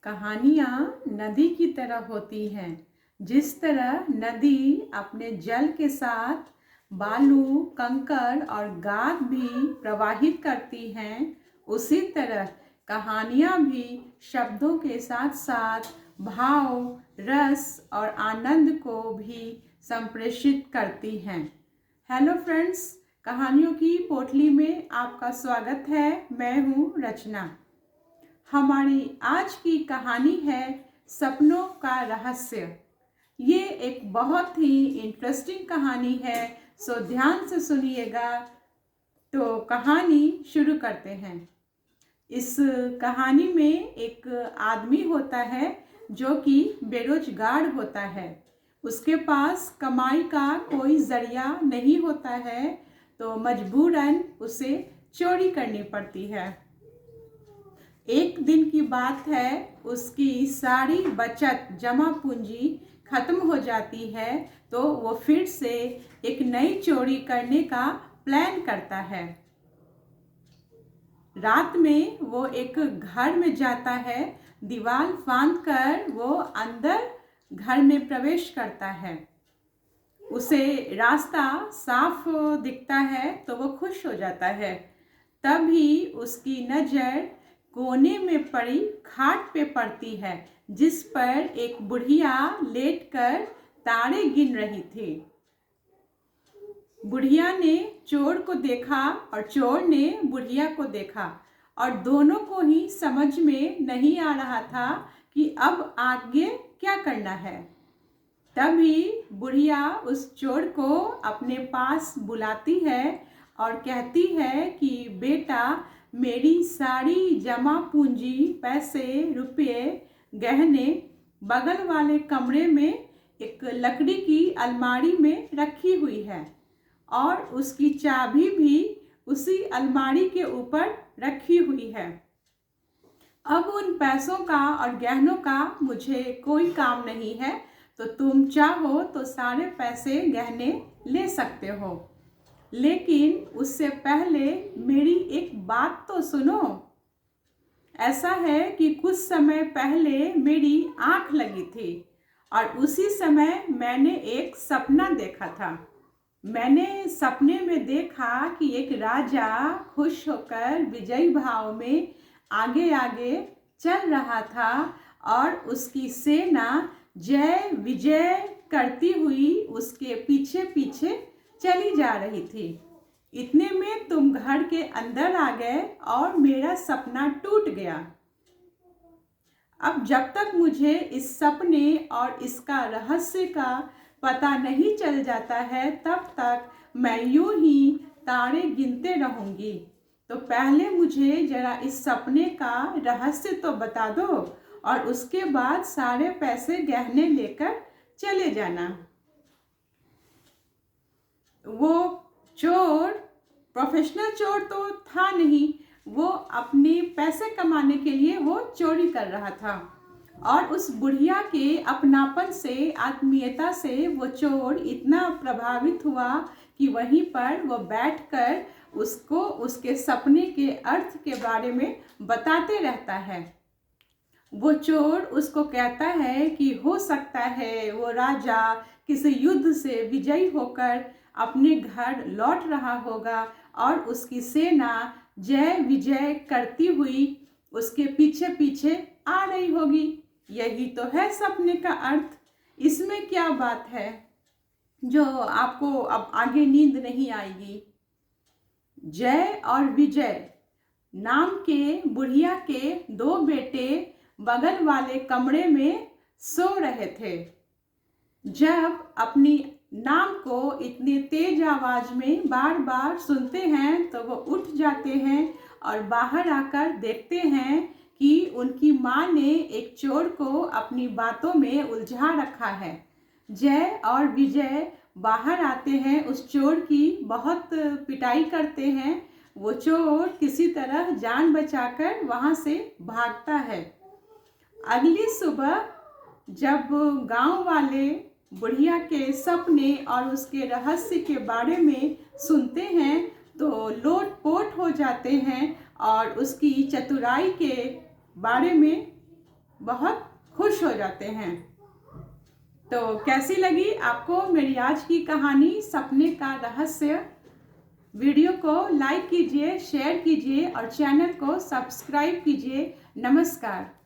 कहानियाँ नदी की तरह होती हैं। जिस तरह नदी अपने जल के साथ बालू, कंकड़ और गाद भी प्रवाहित करती हैं, उसी तरह कहानियाँ भी शब्दों के साथ साथ भाव, रस और आनंद को भी संप्रेषित करती हैं। हेलो फ्रेंड्स, कहानियों की पोटली में आपका स्वागत है। मैं हूँ रचना। हमारी आज की कहानी है सपनों का रहस्य। ये एक बहुत ही इंटरेस्टिंग कहानी है, सो ध्यान से सुनिएगा। तो कहानी शुरू करते हैं। इस कहानी में एक आदमी होता है जो कि बेरोजगार होता है। उसके पास कमाई का कोई जरिया नहीं होता है, तो मजबूरन उसे चोरी करनी पड़ती है। एक दिन की बात है, उसकी सारी बचत जमा पूंजी खत्म हो जाती है, तो वो फिर से एक नई चोरी करने का प्लान करता है। रात में वो एक घर में जाता है। दीवार फांदकर वो अंदर घर में प्रवेश करता है। उसे रास्ता साफ दिखता है तो वो खुश हो जाता है। तभी उसकी नज़र कोने में पड़ी खाट पे पड़ती है, जिस पर एक बुढ़िया लेटकर तारे गिन रही थी। बुढ़िया ने चोर को देखा और चोर ने बुढ़िया को देखा, और दोनों को ही समझ में नहीं आ रहा था कि अब आगे क्या करना है। तभी बुढ़िया उस चोर को अपने पास बुलाती है और कहती है कि बेटा, मेरी सारी जमा पूंजी, पैसे, रुपये, गहने बगल वाले कमरे में एक लकड़ी की अलमारी में रखी हुई है, और उसकी चाबी भी उसी अलमारी के ऊपर रखी हुई है। अब उन पैसों का और गहनों का मुझे कोई काम नहीं है, तो तुम चाहो तो सारे पैसे गहने ले सकते हो, लेकिन उससे पहले मेरी एक बात तो सुनो। ऐसा है कि कुछ समय पहले मेरी आंख लगी थी, और उसी समय मैंने एक सपना देखा था। मैंने सपने में देखा कि एक राजा खुश होकर विजयी भाव में आगे आगे चल रहा था, और उसकी सेना जय विजय करती हुई उसके पीछे पीछे चली जा रही थी। इतने में तुम घर के अंदर आ गए और मेरा सपना टूट गया। अब जब तक मुझे इस सपने और इसका रहस्य का पता नहीं चल जाता है, तब तक मैं यूं ही तारे गिनते रहूंगी। तो पहले मुझे जरा इस सपने का रहस्य तो बता दो, और उसके बाद सारे पैसे गहने लेकर चले जाना। वो चोर प्रोफेशनल चोर तो था नहीं, वो अपने पैसे कमाने के लिए वो चोरी कर रहा था, और उस बुढ़िया के अपनापन से, आत्मीयता से वो चोर इतना प्रभावित हुआ कि वहीं पर वो बैठकर उसको उसके सपने के अर्थ के बारे में बताते रहता है। वो चोर उसको कहता है कि हो सकता है वो राजा किसी युद्ध से विजयी होकर अपने घर लौट रहा होगा, और उसकी सेना जय विजय करती हुई उसके पीछे पीछे आ रही होगी। यही तो है सपने का अर्थ। इसमें क्या बात है जो आपको अब आगे नींद नहीं आएगी। जय और विजय नाम के बुढ़िया के दो बेटे बगल वाले कमरे में सो रहे थे। जब अपनी नाम को इतनी तेज आवाज में बार बार सुनते हैं, तो वो उठ जाते हैं और बाहर आकर देखते हैं कि उनकी माँ ने एक चोर को अपनी बातों में उलझा रखा है। जय और विजय बाहर आते हैं, उस चोर की बहुत पिटाई करते हैं। वो चोर किसी तरह जान बचाकर वहाँ से भागता है। अगली सुबह जब गांव वाले बुढ़िया के सपने और उसके रहस्य के बारे में सुनते हैं, तो लोटपोट हो जाते हैं और उसकी चतुराई के बारे में बहुत खुश हो जाते हैं। तो कैसी लगी आपको मेरी आज की कहानी सपने का रहस्य? वीडियो को लाइक कीजिए, शेयर कीजिए और चैनल को सब्सक्राइब कीजिए। नमस्कार।